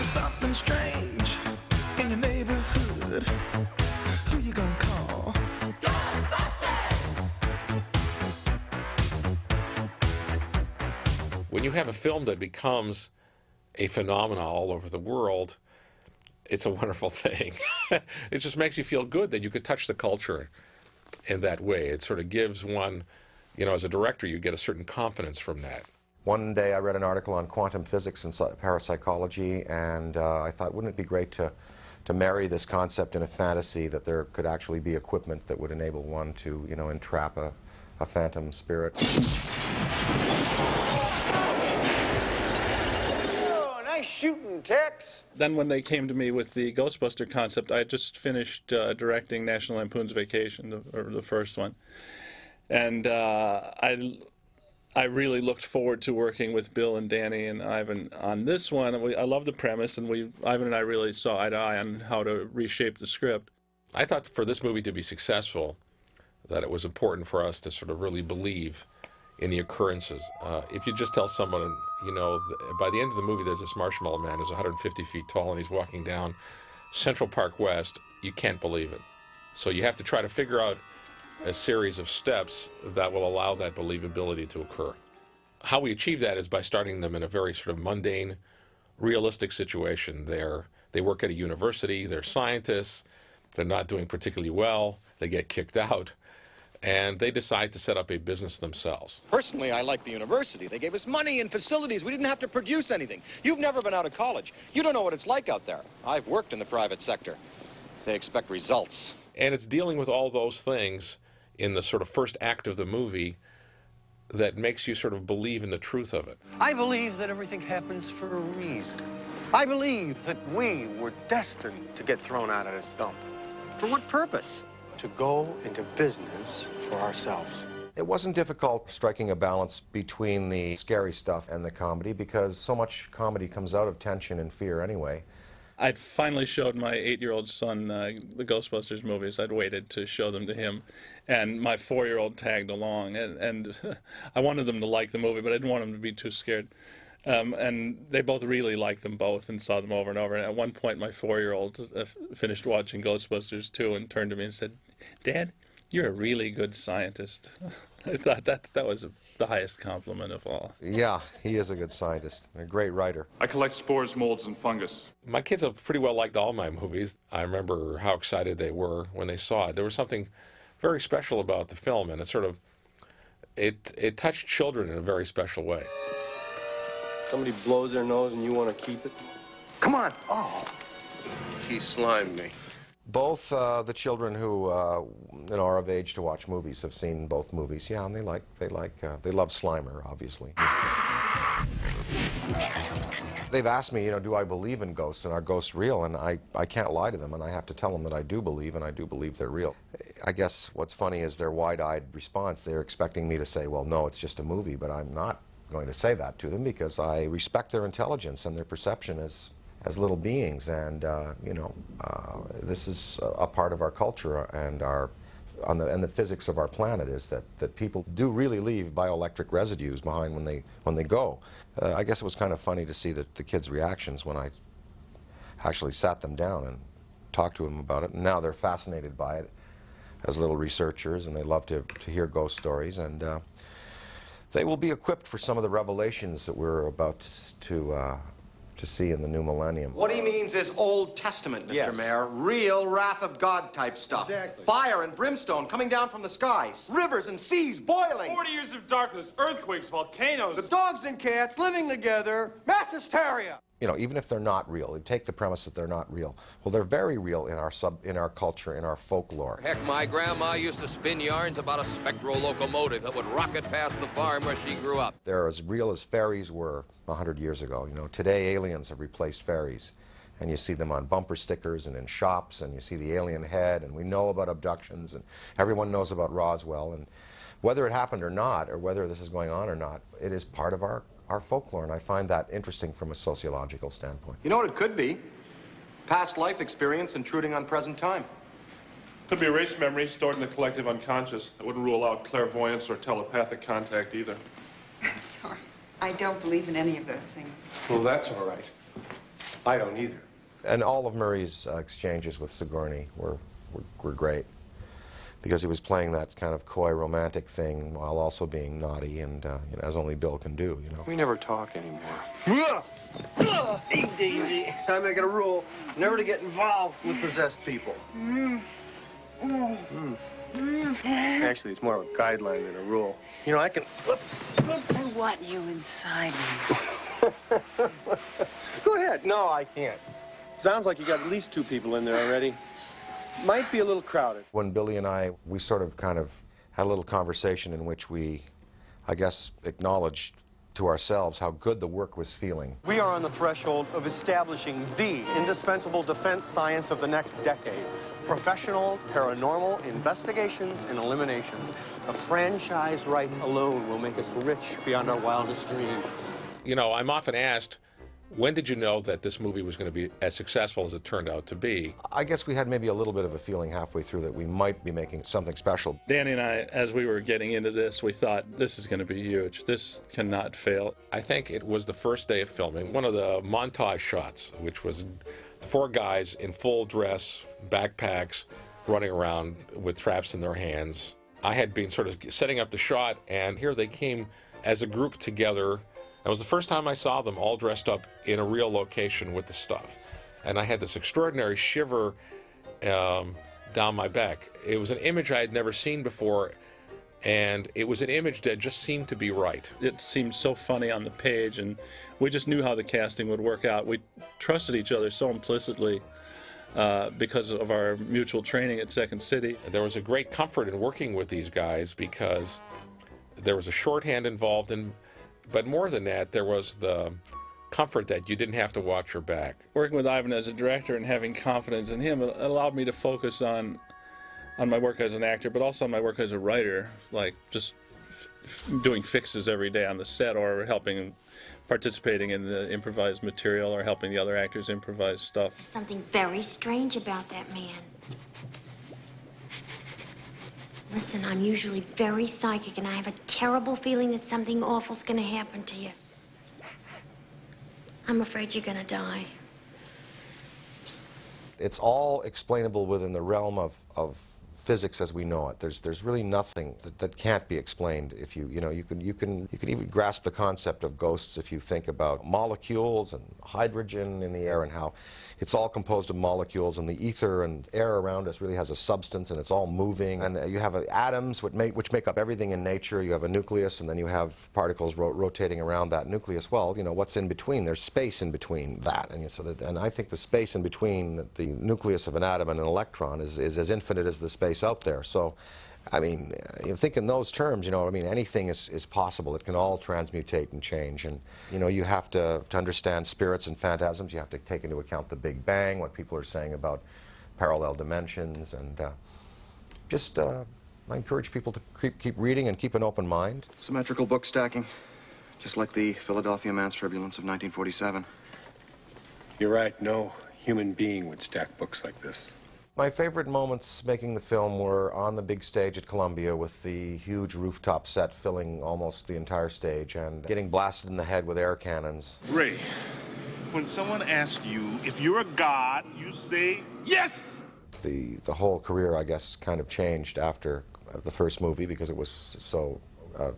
Something strange in your neighborhood. Who you gonna call? Ghostbusters! When you have a film that becomes a phenomenon all over the world, it's a wonderful thing. It just makes you feel good that you could touch the culture in that way. It sort of gives one, you know, as a director, you get a certain confidence from that. One day I read an article on quantum physics and parapsychology, and I thought, wouldn't it be great to marry this concept in a fantasy that there could actually be equipment that would enable one to, you know, entrap a phantom spirit. Oh, nice shooting, Tex. Then when they came to me with the Ghostbuster concept, I had just finished directing National Lampoon's Vacation, the first one. And I really looked forward to working with Bill and Danny and Ivan on this one. I love the premise, and Ivan and I really saw eye to eye on how to reshape the script. I thought for this movie to be successful, that it was important for us to sort of really believe in the occurrences. If you just tell someone, you know, by the end of the movie there's this marshmallow man who's 150 feet tall and he's walking down Central Park West, you can't believe it. So you have to try to figure out a series of steps that will allow that believability to occur. How we achieve that is by starting them in a very sort of mundane, realistic situation. They work at a university, they're scientists, they're not doing particularly well, they get kicked out, and they decide to set up a business themselves. Personally, I like the university. They gave us money and facilities. We didn't have to produce anything. You've never been out of college. You don't know what it's like out there. I've worked in the private sector. They expect results. And it's dealing with all those things in the sort of first act of the movie that makes you sort of believe in the truth of it. I believe that everything happens for a reason. I believe that we were destined to get thrown out of this dump. For what purpose? To go into business for ourselves. It wasn't difficult striking a balance between the scary stuff and the comedy, because so much comedy comes out of tension and fear anyway. I'd finally showed my 8-year-old son the Ghostbusters movies. I'd waited to show them to him, and my 4-year-old tagged along. And I wanted them to like the movie, but I didn't want them to be too scared. And they both really liked them both and saw them over and over. And at one point, my 4-year-old finished watching Ghostbusters 2 and turned to me and said, "Dad, you're a really good scientist." I thought that was the highest compliment of all. Yeah, he is a good scientist, a great writer. I collect spores, molds, and fungus. My kids have pretty well liked all my movies. I remember how excited they were when they saw it. There was something very special about the film, and it touched children in a very special way. Somebody blows their nose and you want to keep it? Come on. Oh. He slimed me. Both the children who you know, are of age to watch movies have seen both movies. Yeah, and they love Slimer, obviously. They've asked me, you know, do I believe in ghosts and are ghosts real? And I can't lie to them, and I have to tell them that I do believe, and I do believe they're real. I guess what's funny is their wide-eyed response. They're expecting me to say, well, no, it's just a movie, but I'm not going to say that to them because I respect their intelligence and their perception as little beings, and you know, this is a part of our culture and and the physics of our planet is that people do really leave bioelectric residues behind when they go. I guess it was kind of funny to see the kids' reactions when I actually sat them down and talked to them about it. And now they're fascinated by it as little researchers, and they love to hear ghost stories, and they will be equipped for some of the revelations that we're about to see in the new millennium. What he means is Old Testament, Mr. Yes. Mayor. Real wrath of God type stuff. Exactly. Fire and brimstone coming down from the skies. Rivers and seas boiling. 40 years of darkness, earthquakes, volcanoes. The dogs and cats living together, mass hysteria. You know, even if they're not real, take the premise that they're not real. Well, they're very real in our culture, in our folklore. Heck, my grandma used to spin yarns about a spectral locomotive that would rocket past the farm where she grew up. They're as real as fairies were 100 years ago. You know, today aliens have replaced fairies, and you see them on bumper stickers and in shops, and you see the alien head, and we know about abductions, and everyone knows about Roswell, and whether it happened or not, or whether this is going on or not, it is part of our folklore, and I find that interesting from a sociological standpoint. You know what it could be? Past life experience intruding on present time. Could be erased memories stored in the collective unconscious. I wouldn't rule out clairvoyance or telepathic contact either. I'm sorry. I don't believe in any of those things. Well, that's all right. I don't either. And all of Murray's exchanges with Sigourney were great, because he was playing that kind of coy romantic thing while also being naughty and, you know, as only Bill can do, you know. We never talk anymore. Hey, Daisy. I make it a rule never to get involved with possessed people. Actually, it's more of a guideline than a rule. You know, I can... I want you inside me. Go ahead. No, I can't. Sounds like you got at least 2 people in there already. Might be a little crowded. When Billy and I, we sort of kind of had a little conversation in which we, I guess, acknowledged to ourselves how good the work was feeling. We are on the threshold of establishing the indispensable defense science of the next decade. Professional paranormal investigations and eliminations. The franchise rights alone will make us rich beyond our wildest dreams. You know, I'm often asked, when did you know that this movie was going to be as successful as it turned out to be? I guess we had maybe a little bit of a feeling halfway through that we might be making something special. Danny and I, as we were getting into this, we thought, this is going to be huge. This cannot fail. I think it was the first day of filming, one of the montage shots, which was the 4 guys in full dress, backpacks, running around with traps in their hands. I had been sort of setting up the shot, and here they came as a group together. It was the first time I saw them all dressed up in a real location with the stuff. And I had this extraordinary shiver down my back. It was an image I had never seen before, and it was an image that just seemed to be right. It seemed so funny on the page, and we just knew how the casting would work out. We trusted each other so implicitly because of our mutual training at Second City. There was a great comfort in working with these guys because there was a shorthand involved in. But more than that, there was the comfort that you didn't have to watch your back. Working with Ivan as a director and having confidence in him, it allowed me to focus on my work as an actor, but also on my work as a writer, like just doing fixes every day on the set, or participating in the improvised material, or helping the other actors improvise stuff. There's something very strange about that man. Listen, I'm usually very psychic, and I have a terrible feeling that something awful's gonna happen to you. I'm afraid you're gonna die. It's all explainable within the realm of physics as we know it. There's really nothing that can't be explained. If you can even grasp the concept of ghosts if you think about molecules and hydrogen in the air and how it's all composed of molecules, and the ether and air around us really has a substance, and it's all moving. And you have atoms which make up everything in nature. You have a nucleus, and then you have particles rotating around that nucleus. Well, you know, what's in between? There's space in between that. And I think the space in between the nucleus of an atom and an electron is as infinite as the space out there. So, I mean, you think in those terms, you know, I mean, anything is possible. It can all transmutate and change. And, you know, you have to understand spirits and phantasms. You have to take into account the Big Bang, what people are saying about parallel dimensions. And I encourage people to keep reading and keep an open mind. Symmetrical book stacking, just like the Philadelphia Man's Turbulence of 1947. You're right. No human being would stack books like this. My favorite moments making the film were on the big stage at Columbia with the huge rooftop set filling almost the entire stage and getting blasted in the head with air cannons. Ray, when someone asks you if you're a god, you say yes! The whole career, I guess, kind of changed after the first movie because it was so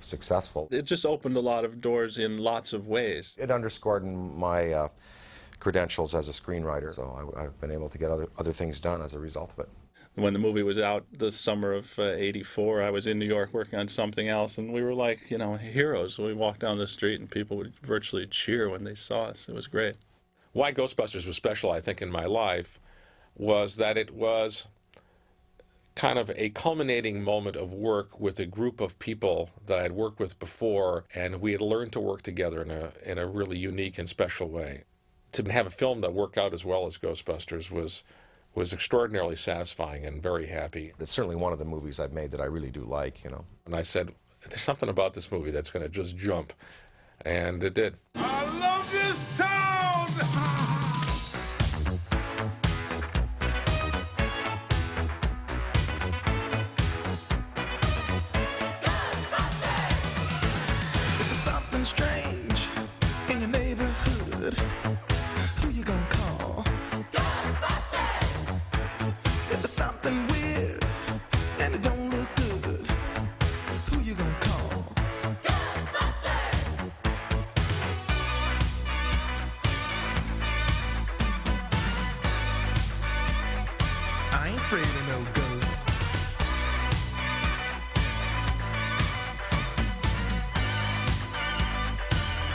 successful. It just opened a lot of doors in lots of ways. It underscored my credentials as a screenwriter, so I've been able to get other things done as a result of it. When the movie was out the summer of '84, I was in New York working on something else, and we were like, you know, heroes. We walked down the street and people would virtually cheer when they saw us. It was great. Why Ghostbusters was special, I think, in my life was that it was kind of a culminating moment of work with a group of people that I'd worked with before, and we had learned to work together in a really unique and special way. To have a film that worked out as well as Ghostbusters was extraordinarily satisfying and very happy. It's certainly one of the movies I've made that I really do like, you know. And I said, there's something about this movie that's going to just jump. And it did. I love this town! afraid of no ghosts.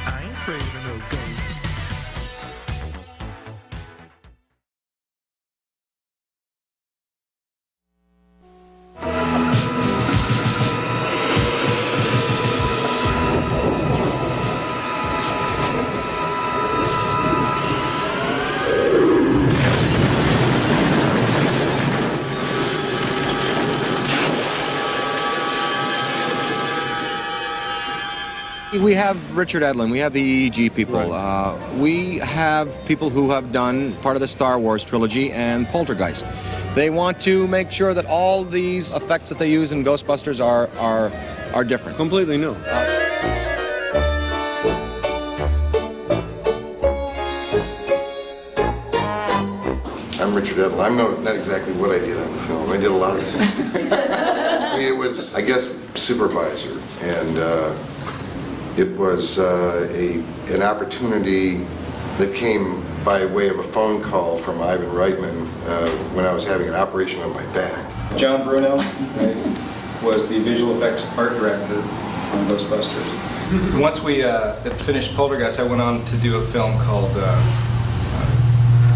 I ain't afraid of no ghosts. We have Richard Edlund, we have the EEG people, we have people who have done part of the Star Wars trilogy and Poltergeist. They want to make sure that all these effects that they use in Ghostbusters are different. Completely new. I'm Richard Edlund. I'm not exactly what I did on the film. I did a lot of things. I mean, it was, I guess, supervisor, and it was an opportunity that came by way of a phone call from Ivan Reitman when I was having an operation on my back. John Bruno was the visual effects art director on Ghostbusters. Once we had finished Poltergeist, I went on to do a film called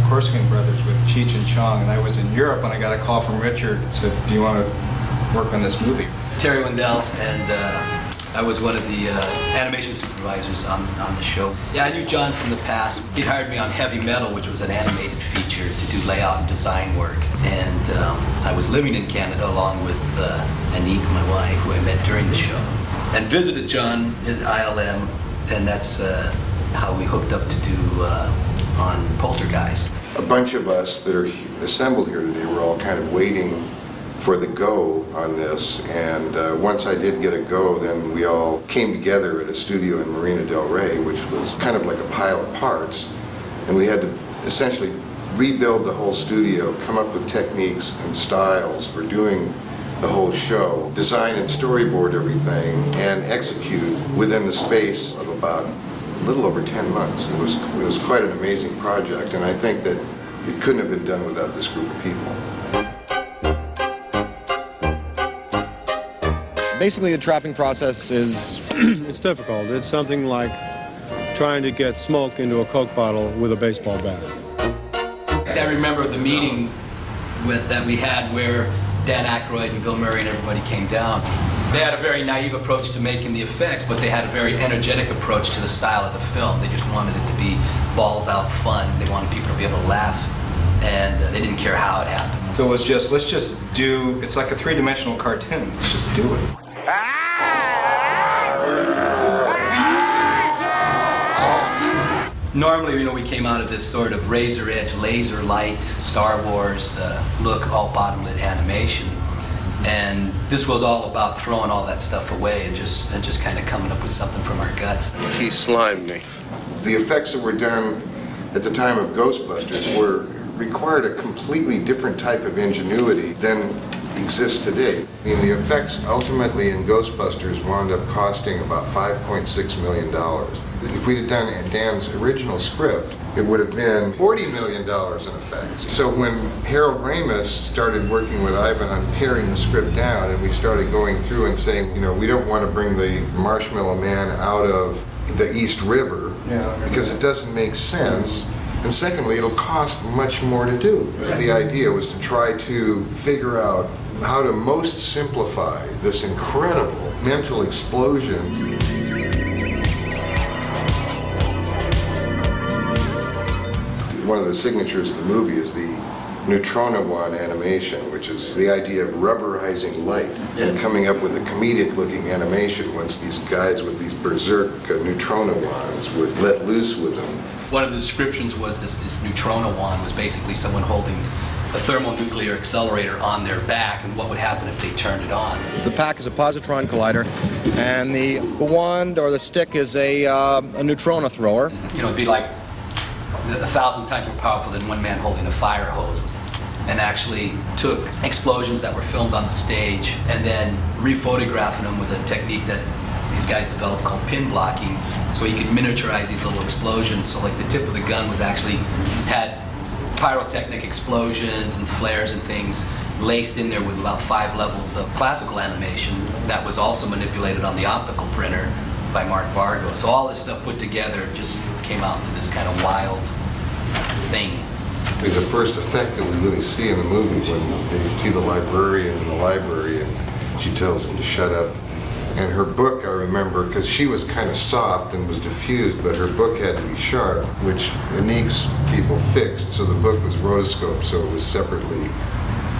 Corsican Brothers with Cheech and Chong, and I was in Europe when I got a call from Richard and said, "Do you want to work on this movie?" Terry Wendell, and I was one of the animation supervisors on the show. Yeah, I knew John from the past. He hired me on Heavy Metal, which was an animated feature to do layout and design work. And I was living in Canada along with Anique, my wife, who I met during the show, and visited John at ILM, and that's how we hooked up to do on Poltergeist. A bunch of us that are assembled here today were all kind of waiting for the go on this, and once I did get a go, then we all came together at a studio in Marina del Rey, which was kind of like a pile of parts, and we had to essentially rebuild the whole studio, come up with techniques and styles for doing the whole show, design and storyboard everything, and execute within the space of about a little over 10 months. It was quite an amazing project, and I think that it couldn't have been done without this group of people. Basically, the trapping process is... It's difficult. It's something like trying to get smoke into a Coke bottle with a baseball bat. I remember the meeting that we had where Dan Aykroyd and Bill Murray and everybody came down. They had a very naive approach to making the effects, but they had a very energetic approach to the style of the film. They just wanted it to be balls out fun. They wanted people to be able to laugh, and they didn't care how it happened. So it was just, let's just do, it's like a three-dimensional cartoon. Let's just do it. Normally, we came out of this sort of razor edge, laser light, Star Wars look, all bottom-lit animation. And this was all about throwing all that stuff away and just kind of coming up with something from our guts. He slimed me. The effects that were done at the time of Ghostbusters required a completely different type of ingenuity than exists today. I mean, the effects ultimately in Ghostbusters wound up costing about $5.6 million. If we'd have done Dan's original script, it would have been $40 million in effects. So when Harold Ramis started working with Ivan on paring the script down, and we started going through and saying, we don't want to bring the Marshmallow Man out of the East River because it doesn't make sense. And secondly, it'll cost much more to do. The idea was to try to figure out how to most simplify this incredible mental explosion. One of the signatures of the movie is the Neutrono-One animation, which is the idea of rubberizing light and coming up with a comedic-looking animation once these guys with these berserk Neutrono-Wands were let loose with them. One of the descriptions was this Neutrono-Wand was basically someone holding a thermonuclear accelerator on their back, and what would happen if they turned it on. The pack is a positron collider, and the wand or the stick is a neutrona thrower. It'd be like 1,000 times more powerful than one man holding a fire hose, and actually took explosions that were filmed on the stage and then rephotographed them with a technique that these guys developed called pin blocking, so he could miniaturize these little explosions. So like the tip of the gun was actually had pyrotechnic explosions and flares and things laced in there with about 5 levels of classical animation that was also manipulated on the optical printer by Mark Vargo. So all this stuff put together just came out into this kind of wild thing. The first effect that we really see in the movie when they see the librarian in the library and she tells him to shut up. And her book, I remember, because she was kind of soft and was diffused, but her book had to be sharp, which Anique's people fixed, so the book was rotoscoped, so it was separately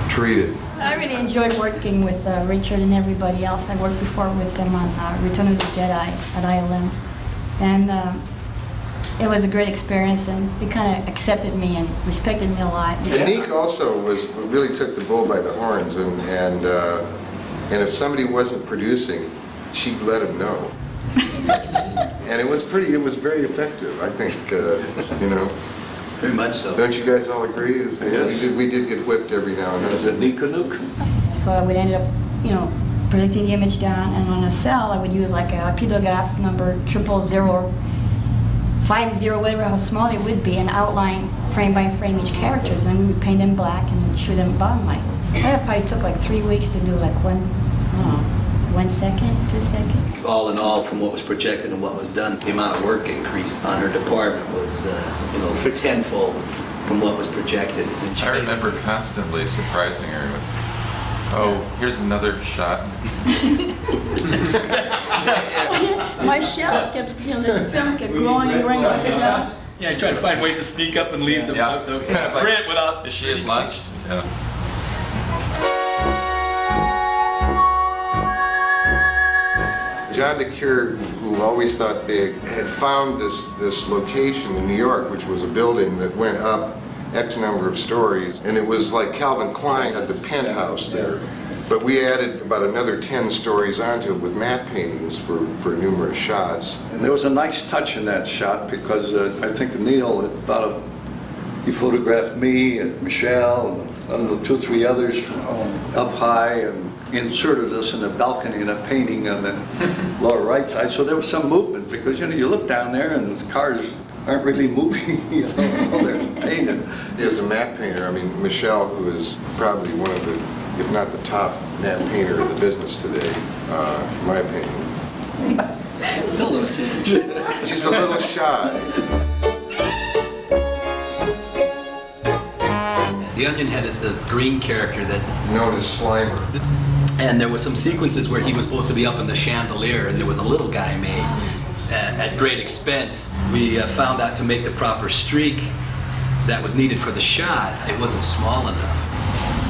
treated. I really enjoyed working with Richard and everybody else. I worked before with them on Return of the Jedi at ILM. And it was a great experience, and they kind of accepted me and respected me a lot. Anique also really took the bull by the horns, and if somebody wasn't producing, she'd let him know. And it was very effective, I think, you know. Very much so. Don't you guys all agree? Yes. We did get whipped every now and then. So I would end up, you know, projecting the image down, and on a cell I would use like a pidograph number 000, 50, whatever, how small it would be, and outline frame by frame each characters, and we would paint them black and shoot them bottom light. That probably took like 3 weeks to do, like 1 second, 2 seconds. All in all, from what was projected and what was done, the amount of work increase on her department was, you know, tenfold from what was projected. And I remember constantly surprising her with, oh, here's another shot. My shelf kept, you know, the film kept growing and growing on the shelf. Yeah, he's trying to find ways to sneak up and leave the print without... Is she at lunch? Yeah. John DeCure, who always thought big, had found this location in New York, which was a building that went up X number of stories, and it was like Calvin Klein had the penthouse there. But we added about another 10 stories onto it with matte paintings for numerous shots. And there was a nice touch in that shot because I think Neil had thought of, he photographed me and Michelle and 2 or 3 others up high and inserted us in a balcony in a painting on the lower right side. So there was some movement because, you know, you look down there and the cars aren't really moving, you know, they're painted. As a matte painter, I mean, Michelle, who is probably one of the, if not the top matte painter in the business today, in my opinion. She's a little shy. The Onion Head is the green character that... known as Slimer. And there were some sequences where he was supposed to be up in the chandelier, and there was a little guy made at great expense. We found out to make the proper streak that was needed for the shot, it wasn't small enough.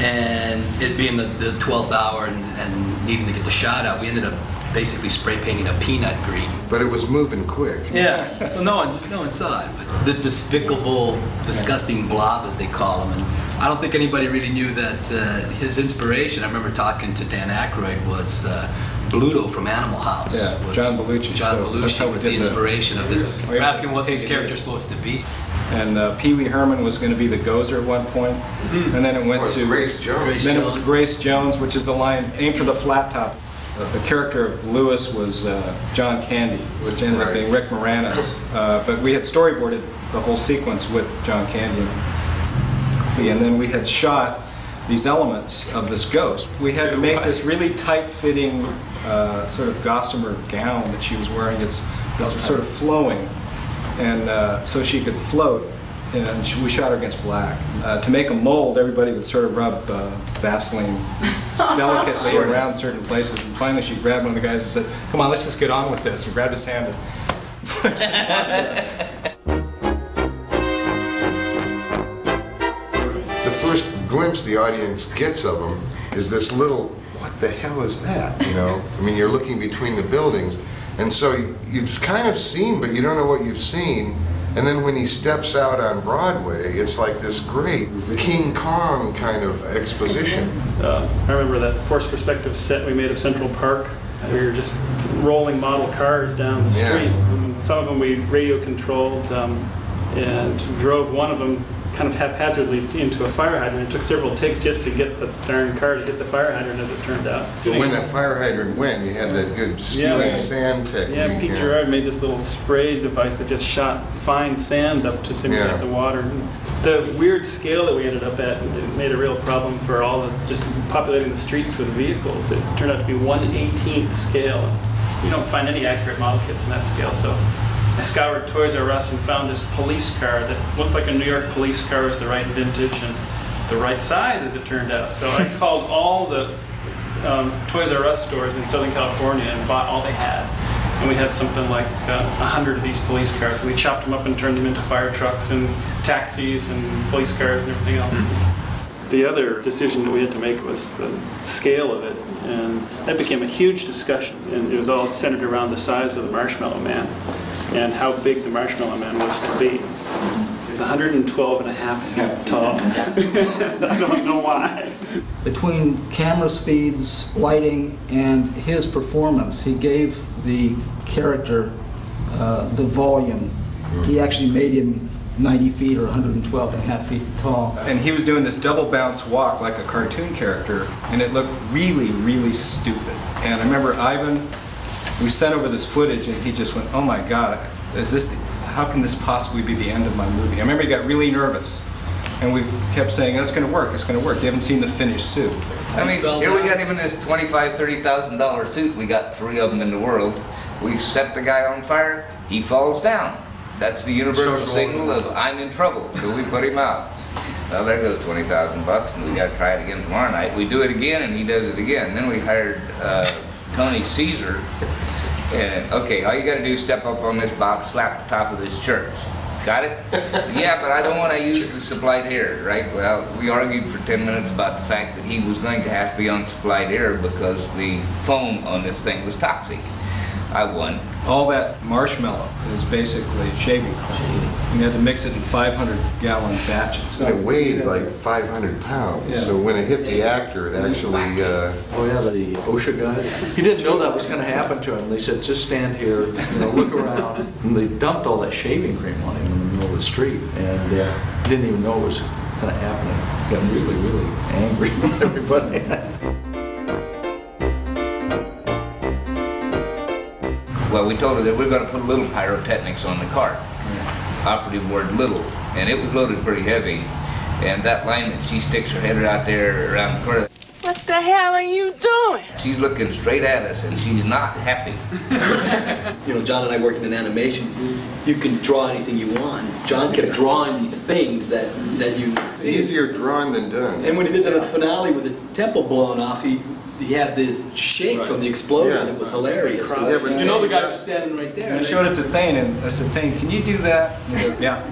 And it being the 12th hour and needing to get the shot out, we ended up basically spray painting a peanut green. But it was moving quick. Yeah, so no one saw it. But the despicable, disgusting blob, as they call him. And I don't think anybody really knew that his inspiration, I remember talking to Dan Aykroyd, was Bluto from Animal House. Yeah, John Belushi. John So that's how Belushi we was did the inspiration of this. We We're actually asking what this character's supposed to be. And Pee Wee Herman was going to be the Gozer at one point, and then it went to Grace Jones. Then it was Grace Jones, which is the line "Aim for the flat top." The character of Lewis was John Candy, which ended up being Rick Moranis. But we had storyboarded the whole sequence with John Candy, and then we had shot these elements of this ghost. We had to make this really tight-fitting sort of gossamer gown that she was wearing. It's sort of flowing, and so she could float. And we shot her against black. To make a mold, everybody would sort of rub Vaseline delicately around certain places. And finally, she grabbed one of the guys and said, "Come on, let's just get on with this," and grabbed his hand. The first glimpse the audience gets of him is this little, what the hell is that, you know? I mean, you're looking between the buildings, and so you've kind of seen, but you don't know what you've seen. And then when he steps out on Broadway, it's like this great King Kong kind of exposition. I remember that forced perspective set we made of Central Park. We were just rolling model cars down the street. And some of them we radio controlled and drove one of them kind of haphazardly into a fire hydrant. It took several takes just to get the darn car to hit the fire hydrant, as it turned out. But when that fire hydrant went, you had that good spewing sand technique. Yeah, Pete Gerard made this little spray device that just shot fine sand up to simulate the water. The weird scale that we ended up at made a real problem for all the just populating the streets with vehicles. It turned out to be 1/18th scale. You don't find any accurate model kits in that scale, so I scoured Toys R Us and found this police car that looked like a New York police car, was the right vintage and the right size, as it turned out. So I called all the Toys R Us stores in Southern California and bought all they had. And we had something like 100 of these police cars. And we chopped them up and turned them into fire trucks and taxis and police cars and everything else. The other decision that we had to make was the scale of it. And that became a huge discussion. And it was all centered around the size of the Marshmallow Man and how big the Marshmallow Man was to be. He's 112.5 feet tall. I don't know why. Between camera speeds, lighting, and his performance, he gave the character the volume. He actually made him 90 feet or 112.5 feet tall. And he was doing this double bounce walk like a cartoon character, and it looked really, really stupid. And I remember Ivan, we sent over this footage, and he just went, "Oh my God, how can this possibly be the end of my movie?" I remember he got really nervous, and we kept saying, "It's going to work, it's going to work." You haven't seen the finished suit. I mean, here we got him in this $25,000, $30,000 suit. We got 3 of them in the world. We set the guy on fire, he falls down. That's the universal signal of I'm in trouble, so we put him out. Well, there goes $20,000, and we got to try it again tomorrow night. We do it again, and he does it again. Then we hired Tony Caesar. And okay, all you got to do is step up on this box, slap the top of this church. Got it? Yeah, but I don't want to use the supplied air, right? Well, we argued for 10 minutes about the fact that he was going to have to be on supplied air because the foam on this thing was toxic. I won. All that marshmallow is basically shaving cream. And you had to mix it in 500-gallon batches. It weighed like 500 pounds, Yeah. so when it hit the actor, it actually... Oh yeah, the OSHA guy. He didn't know that was going to happen to him. They said, just stand here, look around. And they dumped all that shaving cream on him in the middle of the street. And he didn't even know it was kind of happening. He got really, really angry with everybody. Well, we told her that we're going to put little pyrotechnics on the cart. Operative word little. And it was loaded pretty heavy. And that lineman, she sticks her head out there around the corner. What the hell are you doing? She's looking straight at us, and she's not happy. John and I worked in animation. You can draw anything you want. John kept drawing these things that you... It's easier drawn than done. And when he did the finale with the temple blown off, he had this shake from the explosion. Yeah. It was hilarious. Yeah, but the guys were standing right there. And I showed it to Thane, and I said, "Thane, can you do that?" And he goes, "Yeah."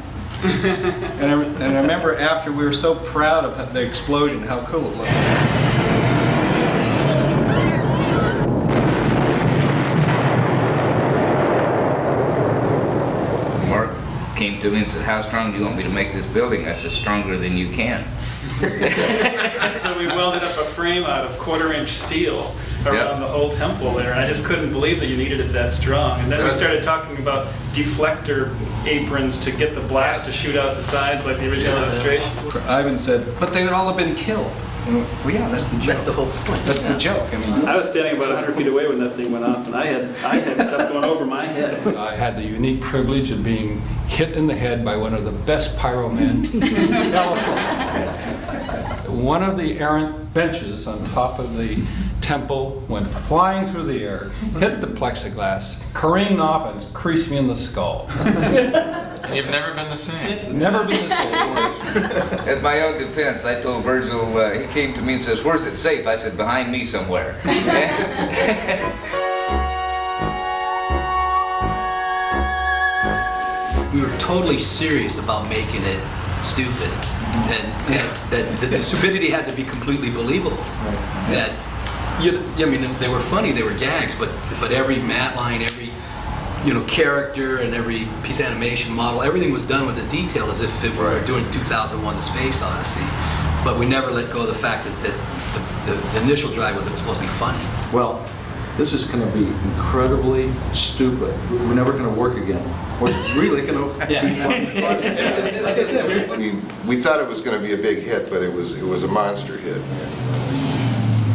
and I remember after we were so proud of the explosion, how cool it looked. Mark came to me and said, "How strong do you want me to make this building?" I said, "Stronger than you can." So we welded up a frame out of 1/4-inch steel around the whole temple there, and I just couldn't believe that you needed it that strong. And then we started talking about deflector aprons to get the blast to shoot out the sides like the original illustration. Ivan said, "But they would all have been killed." And well, yeah, that's the joke. That's the whole point. That's the joke. I mean, I was standing about 100 feet away when that thing went off, and I had stuff going over my head. I had the unique privilege of being hit in the head by one of the best pyromen. One of the errant benches on top of the temple went flying through the air, hit the plexiglass, careened off, and creased me in the skull. And you've never been the same. Never been the same. At my own defense, I told Virgil, he came to me and says, "Where's it safe?" I said, "Behind me somewhere." We were totally serious about making it stupid. And that the stupidity had to be completely believable. That, I mean, they were funny, they were gags, but every matte line, every character and every piece of animation model, everything was done with a detail as if we were doing 2001: The Space Odyssey. But we never let go of the fact that the initial drive was it was supposed to be funny. Well, this is going to be incredibly stupid. We're never going to work again. Or it's really going to be fun. Like I said, I mean, we thought it was going to be a big hit, but it was a monster hit.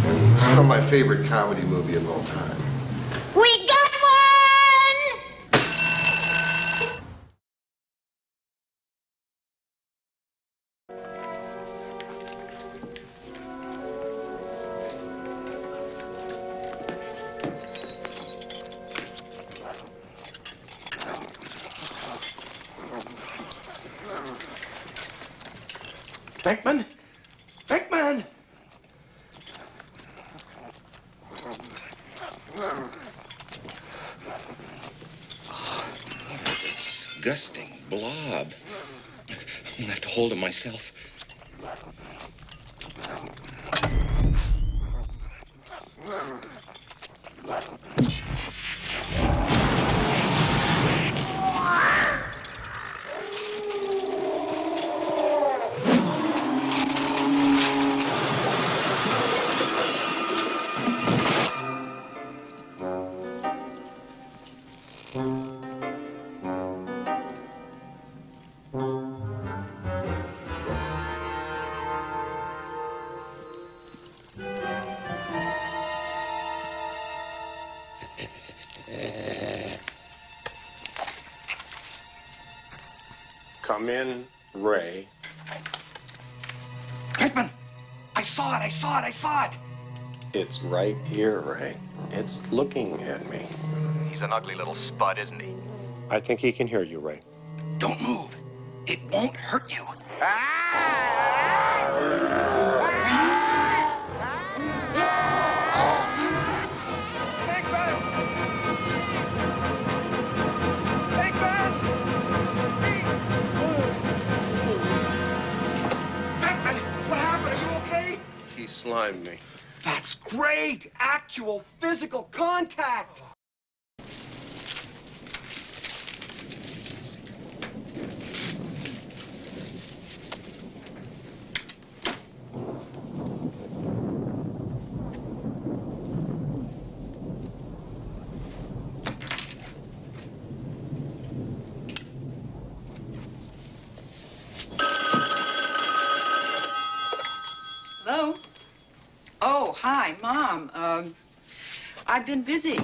And still my favorite comedy movie of all time. We got Beckman? Beckman! Disgusting blob. I'm gonna have to hold him myself. Come in, Ray. Beckman! I saw it! I saw it! I saw it! It's right here, Ray. It's looking at me. He's an ugly little spud, isn't he? I think he can hear you, Ray. Don't move. It won't hurt you. Beckman! What happened? Are you okay? He slimed me. That's great! Actual physical contact! Hello? Oh, hi, Mom. I've been busy.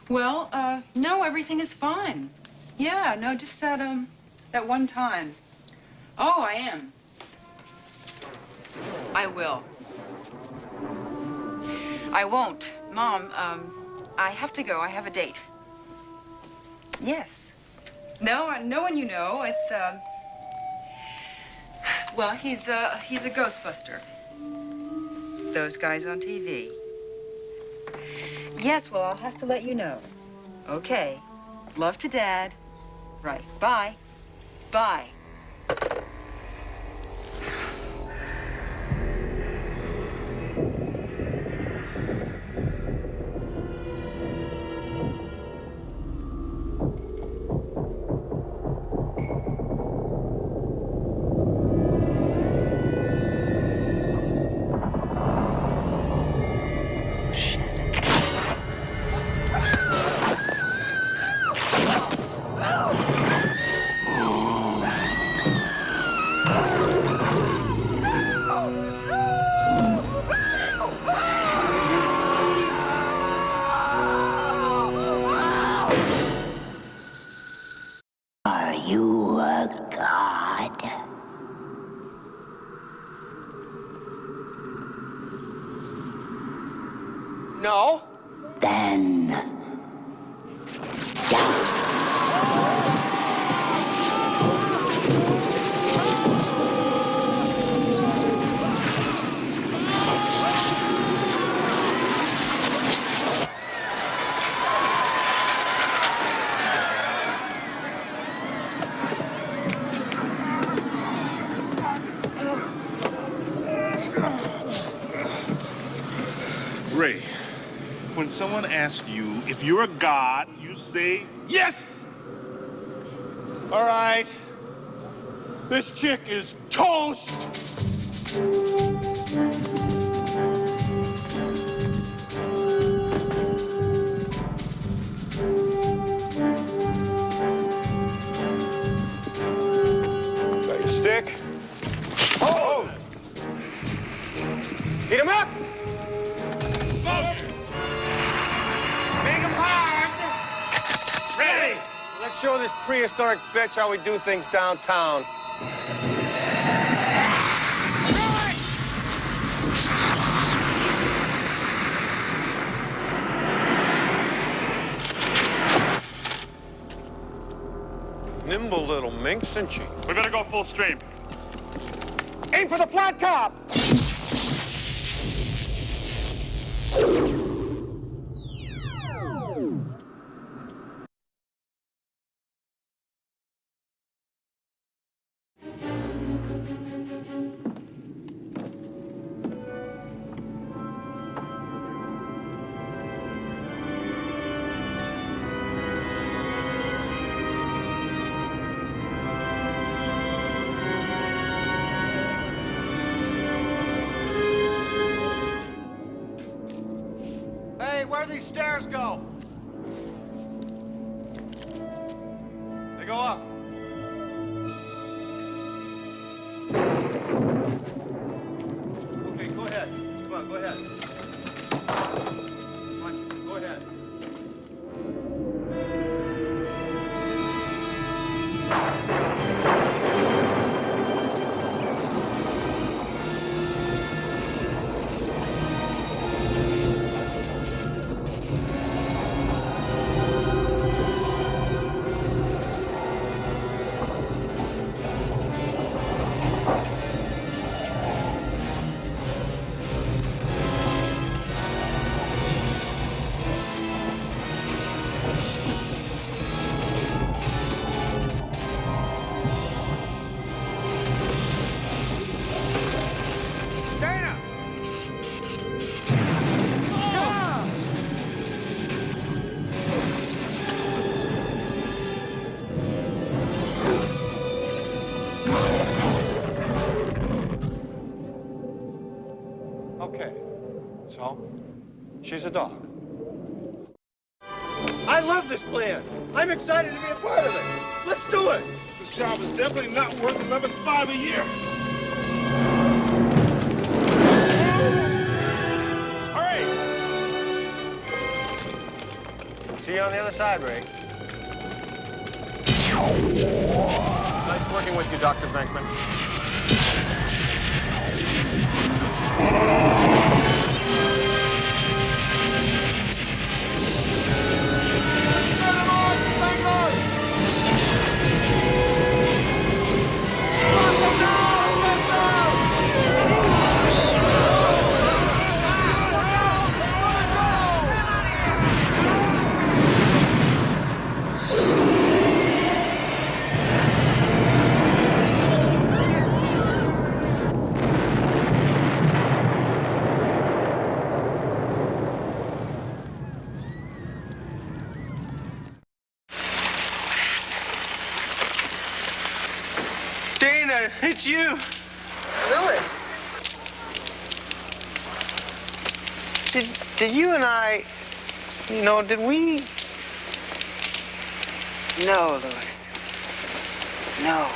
Well, no, everything is fine. Yeah, no, just that one time. Oh, I am. I will. I won't. Mom, I have to go. I have a date. Yes. No, no one you know. It's, well, he's a Ghostbuster. Those guys on TV. Yes, well, I'll have to let you know. Okay. Love to Dad. Right. Bye. Bye. Are you a god? No. Then Ray, when someone asks you if you're a god, you say yes! All right. This chick is toast! Got your stick? Oh! Heat him up! Make him hard! Ready! Let's show this prehistoric bitch how we do things downtown. Nimble little minx, isn't she? We better go full stream. Aim for the flat top! Hey, where do these stairs go? They go up. Okay, go ahead. Come on, go ahead. Watch it. Go ahead. Okay, so she's a dog. I love this plan. I'm excited to be a part of it. Let's do it. This job is definitely not worth $11,500 a year. Hurry! See you on the other side, Ray. Nice working with you, Dr. Venkman. Dana, it's you. Louis. Did you and I, did we? No, Louis. No.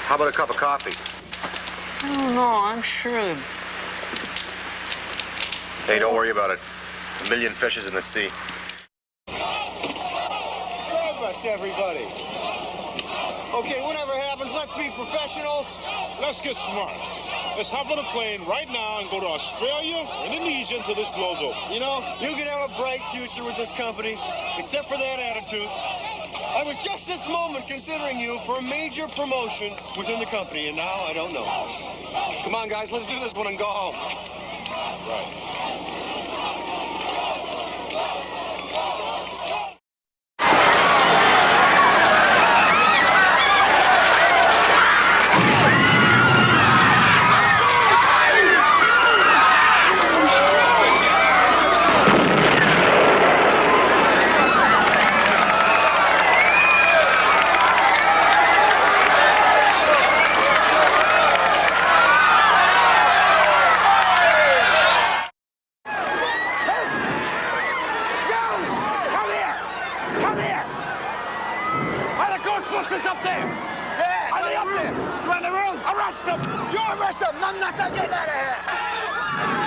How about a cup of coffee? I don't know. I'm sure that... Hey, don't worry about it. A million fishes in the sea. Save us, everybody. Okay, whatever happens, let's be professionals. Let's get smart. Let's hop on a plane right now and go to Australia or Indonesia until this blows over. You know, you can have a bright future with this company, except for that attitude. I was just this moment considering you for a major promotion within the company, and now I don't know. Come on, guys, let's do this one and go home. Right. Ghostbusters up there! Yeah! Are they up there? You on the roof? Arrest them! You arrest them! I'm not gonna get out of here!